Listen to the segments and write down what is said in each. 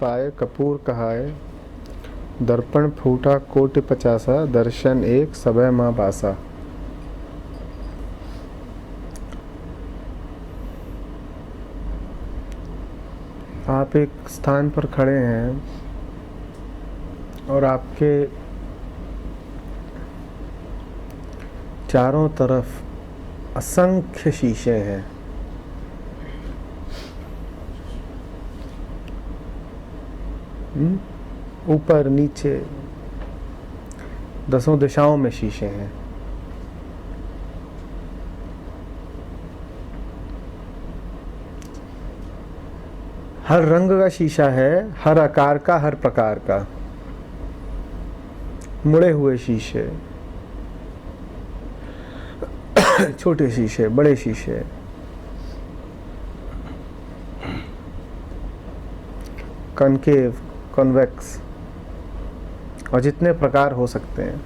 पाए कपूर कहाए, दर्पण फूटा कोटि पचासा, दर्शन एक सबय माँ बासा। आप एक स्थान पर खड़े हैं और आपके चारों तरफ असंख्य शीशे हैं। ऊपर नीचे दसों दिशाओं में शीशे हैं। हर रंग का शीशा है, हर आकार का, हर प्रकार का। मुड़े हुए शीशे, छोटे शीशे, बड़े शीशे, कॉनकेव, कॉन्वेक्स और जितने प्रकार हो सकते हैं।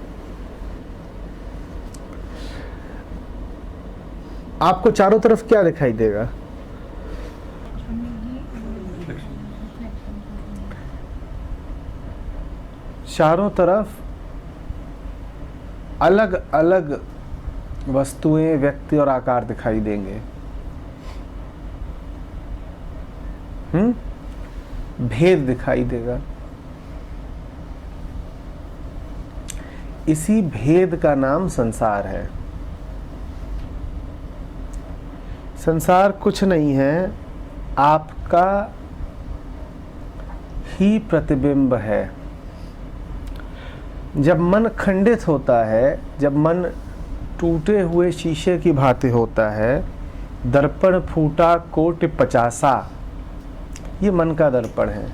आपको चारों तरफ क्या दिखाई देगा? चारों तरफ अलग अलग वस्तुएं, व्यक्ति और आकार दिखाई देंगे। भेद दिखाई देगा। इसी भेद का नाम संसार है। संसार कुछ नहीं है, आपका ही प्रतिबिंब है। जब मन खंडित होता है, जब मन टूटे हुए शीशे की भांति होता है, दर्पण फूटा कोटि पचासा, ये मन का दर्पण है।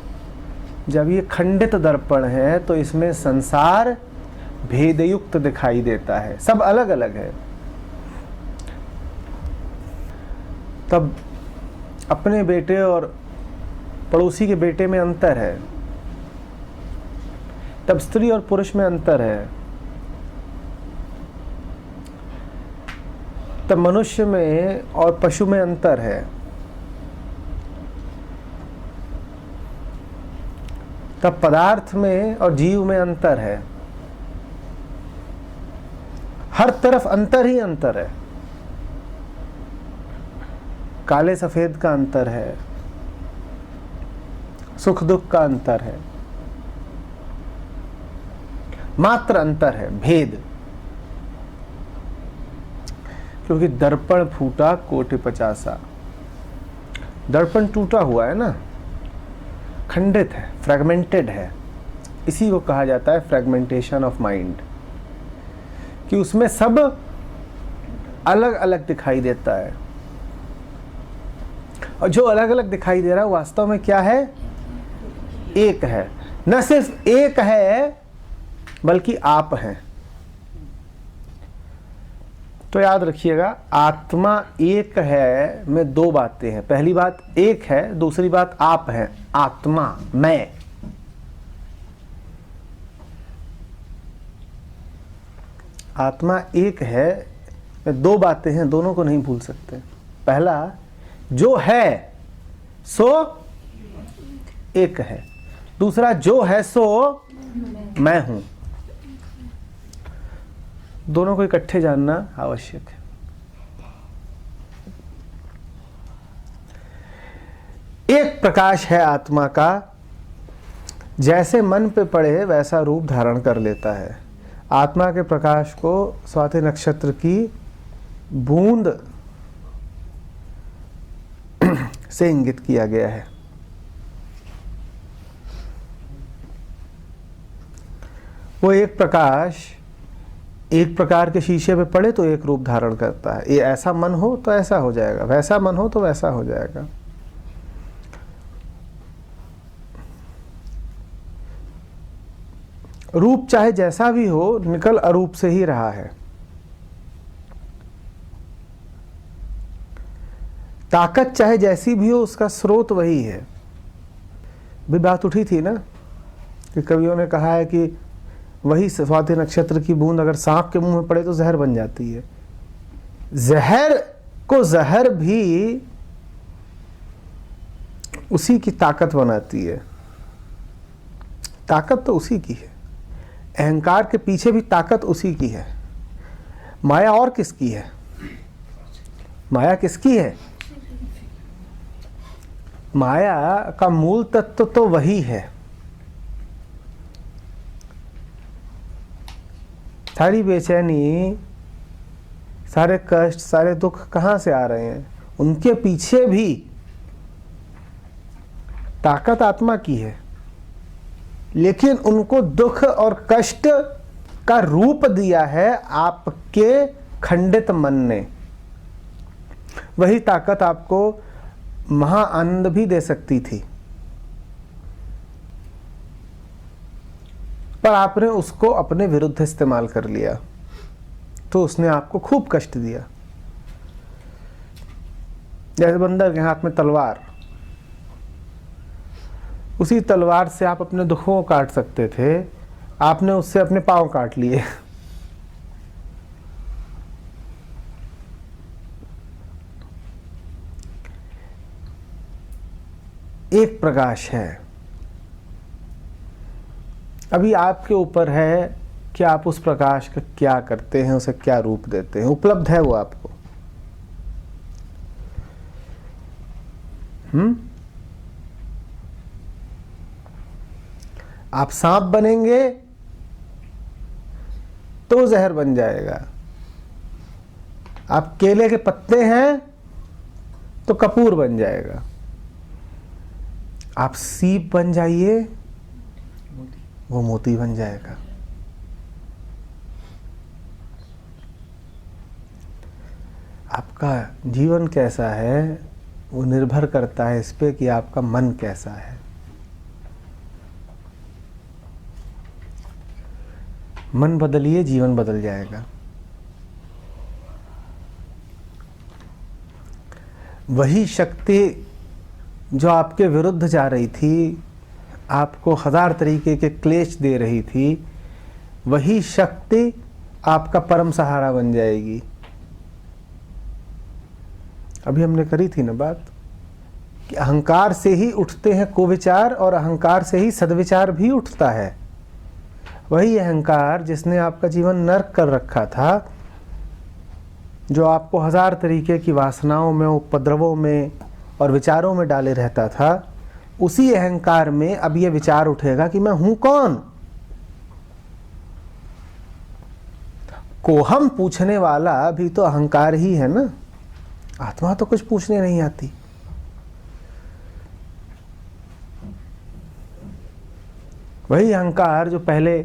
जब ये खंडित दर्पण है तो इसमें संसार भेदयुक्त दिखाई देता है, सब अलग अलग है। तब अपने बेटे और पड़ोसी के बेटे में अंतर है, तब स्त्री और पुरुष में अंतर है, तब मनुष्य में और पशु में अंतर है, तब पदार्थ में और जीव में अंतर है। हर तरफ अंतर ही अंतर है। काले सफेद का अंतर है, सुख दुख का अंतर है, मात्र अंतर है, भेद। क्योंकि दर्पण फूटा कोटि पचासा, दर्पण टूटा हुआ है ना, खंडित है, फ्रेगमेंटेड है। इसी को कहा जाता है फ्रेगमेंटेशन ऑफ माइंड, कि उसमें सब अलग अलग दिखाई देता है। और जो अलग अलग दिखाई दे रहा है वास्तव में क्या है? एक है। न सिर्फ एक है बल्कि आप हैं। तो याद रखिएगा, आत्मा एक है में दो बातें हैं। पहली बात एक है, दूसरी बात आप हैं। आत्मा, मैं। आत्मा एक है में दो बातें हैं, दोनों को नहीं भूल सकते। पहला, जो है सो एक है। दूसरा, जो है सो मैं हूं। दोनों को इकट्ठे जानना आवश्यक है। एक प्रकाश है आत्मा का, जैसे मन पे पड़े वैसा रूप धारण कर लेता है। आत्मा के प्रकाश को स्वाति नक्षत्र की बूंद से इंगित किया गया है। वो एक प्रकाश एक प्रकार के शीशे पे पड़े तो एक रूप धारण करता है। ये ऐसा मन हो तो ऐसा हो जाएगा, वैसा मन हो तो वैसा हो जाएगा। रूप चाहे जैसा भी हो, निकल अरूप से ही रहा है। ताकत चाहे जैसी भी हो, उसका स्रोत वही है। भी बात उठी थी ना कि कवियों ने कहा है कि वही स्वाति नक्षत्र की बूंद अगर सांप के मुंह में पड़े तो जहर बन जाती है। जहर को जहर भी उसी की ताकत बनाती है। ताकत तो उसी की है। अहंकार के पीछे भी ताकत उसी की है। माया और किसकी है? माया किसकी है? माया का मूल तत्व तो वही है। सारी बेचैनी, सारे कष्ट, सारे दुख कहाँ से आ रहे हैं? उनके पीछे भी ताकत आत्मा की है, लेकिन उनको दुख और कष्ट का रूप दिया है आपके खंडित मन ने। वही ताकत आपको महा आनंद भी दे सकती थी, पर आपने उसको अपने विरुद्ध इस्तेमाल कर लिया, तो उसने आपको खूब कष्ट दिया। जैसे बंदर के हाथ में तलवार, उसी तलवार से आप अपने दुखों को काट सकते थे, आपने उससे अपने पांव काट लिए। एक प्रकाश है, अभी आपके ऊपर है कि आप उस प्रकाश का क्या करते हैं, उसे क्या रूप देते हैं। उपलब्ध है वो आपको। आप सांप बनेंगे तो जहर बन जाएगा। आप केले के पत्ते हैं तो कपूर बन जाएगा। आप सीप बन जाइए, वो मोती बन जाएगा। आपका जीवन कैसा है वो निर्भर करता है इस पे कि आपका मन कैसा है। मन बदलिए, जीवन बदल जाएगा। वही शक्ति जो आपके विरुद्ध जा रही थी, आपको 1000 तरीके के क्लेश दे रही थी, वही शक्ति आपका परम सहारा बन जाएगी। अभी हमने करी थी ना बात कि अहंकार से ही उठते हैं कुविचार, और अहंकार से ही सद्विचार भी उठता है। वही अहंकार जिसने आपका जीवन नर्क कर रखा था, जो आपको 1000 तरीके की वासनाओं में, उपद्रवों में और विचारों में डाले रहता था, उसी अहंकार में अब ये विचार उठेगा कि मैं हूं कौन। को हम पूछने वाला भी तो अहंकार ही है ना। आत्मा तो कुछ पूछने नहीं आती। वही अहंकार जो पहले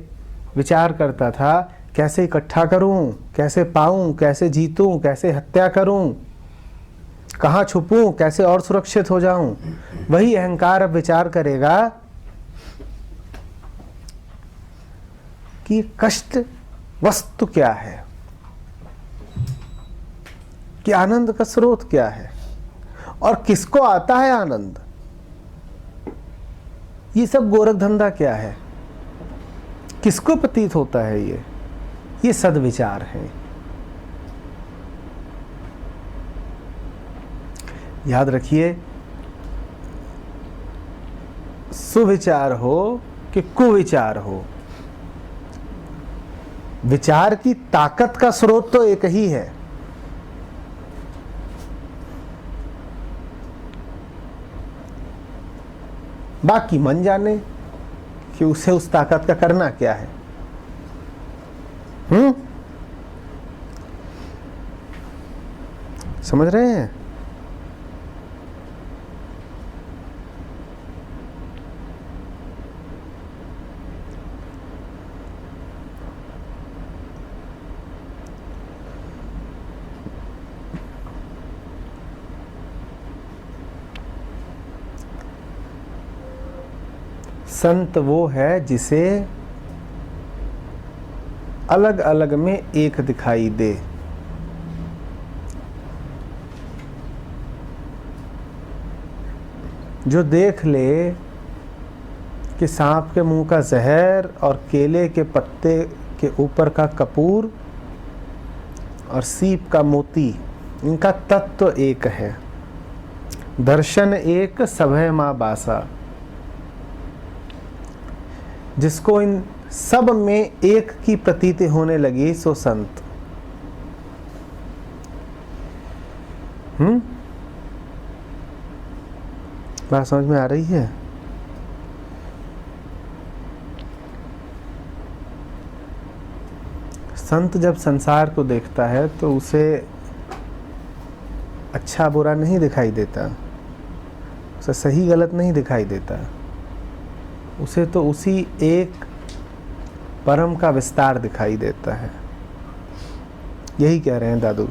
विचार करता था कैसे इकट्ठा करूं, कैसे पाऊं, कैसे जीतूं, कैसे हत्या करूं, कहां छुपूं, कैसे और सुरक्षित हो जाऊं, वही अहंकार अब विचार करेगा कि कष्ट वस्तु क्या है, कि आनंद का स्रोत क्या है, और किसको आता है आनंद। ये सब गोरख धंधा क्या है, किसको प्रतीत होता है ये सद्विचार है। याद रखिए, सुविचार हो कि कुविचार हो, विचार की ताकत का स्रोत तो एक ही है। बाकी मन जाने कि उसे उस ताकत का करना क्या है। समझ रहे हैं? संत वो है जिसे अलग अलग में एक दिखाई दे। जो देख ले कि सांप के मुंह का जहर और केले के पत्ते के ऊपर का कपूर और सीप का मोती, इनका तत्व एक है। दर्शन एक सभय माँ बासा। जिसको इन सब में एक की प्रतीति होने लगी सो संत। बात समझ में आ रही है? संत जब संसार को देखता है तो उसे अच्छा बुरा नहीं दिखाई देता, उसे सही गलत नहीं दिखाई देता, उसे तो उसी एक परम का विस्तार दिखाई देता है। यही कह रहे हैं दादू,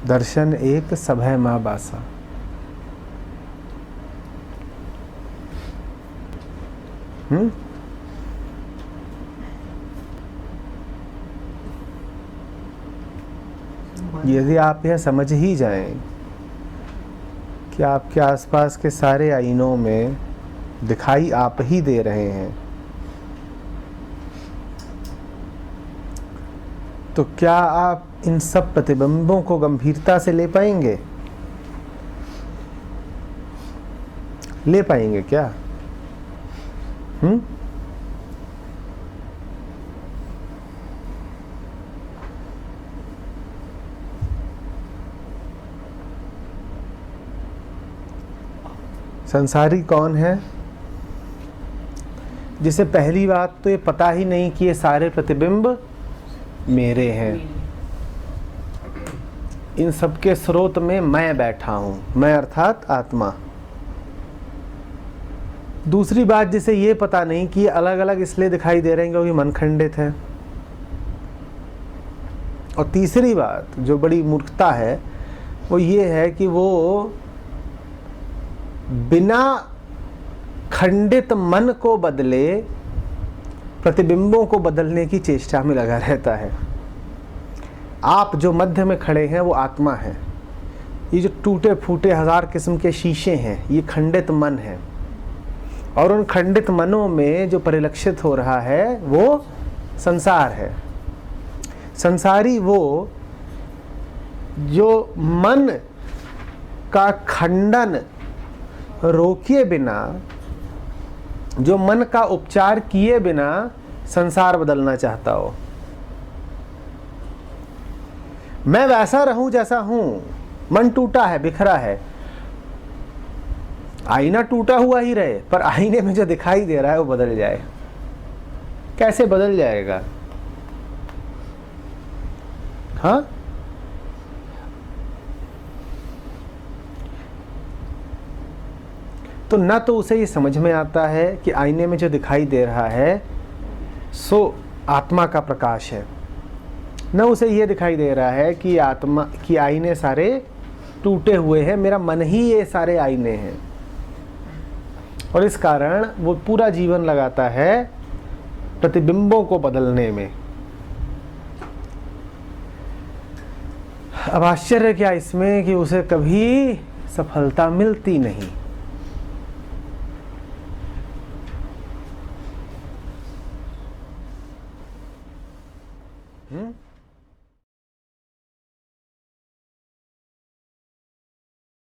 दर्शन एक सभय माँ बासा। यदि आप यह समझ ही जाएं कि आपके आसपास के सारे आईनों में दिखाई आप ही दे रहे हैं, तो क्या आप इन सब प्रतिबिंबों को गंभीरता से ले पाएंगे? ले पाएंगे क्या? संसारी कौन है? जिसे पहली बात तो ये पता ही नहीं कि ये सारे प्रतिबिंब मेरे हैं। इन सबके स्रोत में मैं बैठा हूं, मैं अर्थात आत्मा। दूसरी बात, जिसे ये पता नहीं कि ये अलग अलग इसलिए दिखाई दे रहे हैं क्योंकि मन खंडित है। और तीसरी बात जो बड़ी मूर्खता है वो ये है कि वो बिना खंडित मन को बदले प्रतिबिंबों को बदलने की चेष्टा में लगा रहता है। आप जो मध्य में खड़े हैं वो आत्मा है। ये जो टूटे फूटे हजार किस्म के शीशे हैं ये खंडित मन है, और उन खंडित मनों में जो परिलक्षित हो रहा है वो संसार है। संसारी वो जो मन का खंडन रोकिए बिना, जो मन का उपचार किए बिना संसार बदलना चाहता हो। मैं वैसा रहूं जैसा हूं, मन टूटा है, बिखरा है, आईना टूटा हुआ ही रहे, पर आईने में जो दिखाई दे रहा है वो बदल जाए। कैसे बदल जाएगा? हाँ, तो ना तो उसे ये समझ में आता है कि आईने में जो दिखाई दे रहा है सो आत्मा का प्रकाश है, न उसे ये दिखाई दे रहा है कि आत्मा की आईने सारे टूटे हुए हैं, मेरा मन ही ये सारे आईने हैं। और इस कारण वो पूरा जीवन लगाता है प्रतिबिंबों को बदलने में। अब आश्चर्य क्या इसमें कि उसे कभी सफलता मिलती नहीं।